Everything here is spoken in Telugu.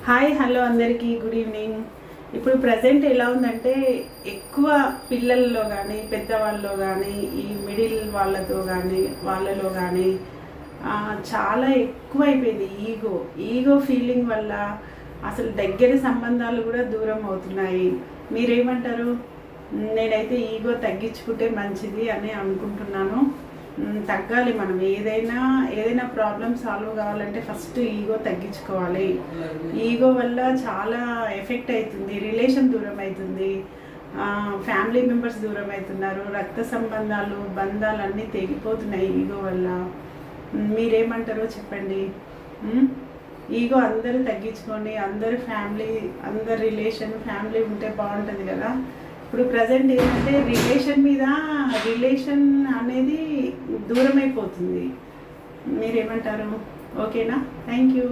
హాయ్ హలో అందరికీ గుడ్ ఈవినింగ్. ఇప్పుడు ప్రజెంట్ ఎలా ఉందంటే ఎక్కువ పిల్లల్లో కానీ పెద్దవాళ్ళలో కానీ ఈ మిడిల్ వాళ్ళలో కానీ చాలా ఎక్కువ అయిపోయింది ఈగో ఫీలింగ్ వల్ల అసలు దగ్గర సంబంధాలు కూడా దూరం అవుతున్నాయి. మీరేమంటారు? నేనైతే ఈగో తగ్గించుకుంటే మంచిది అని అనుకుంటున్నాను. తగ్గాలి. మనం ఏదైనా ప్రాబ్లం సాల్వ్ కావాలంటే ఫస్ట్ ఈగో తగ్గించుకోవాలి. ఈగో వల్ల చాలా ఎఫెక్ట్ అవుతుంది, రిలేషన్ దూరం అవుతుంది, ఫ్యామిలీ మెంబర్స్ దూరం అవుతున్నారు, రక్త సంబంధాలు బంధాలన్నీ తెగిపోతున్నాయి ఈగో వల్ల. మీరేమంటారో చెప్పండి. ఈగో అందరూ తగ్గించుకోండి. అందరు ఫ్యామిలీ ఉంటే బాగుంటుంది కదా. ఇప్పుడు ప్రజెంట్ ఏంటంటే రిలేషన్ అనేది దూరం అయిపోతుంది. మీరేమంటారు? ఓకేనా? Thank you.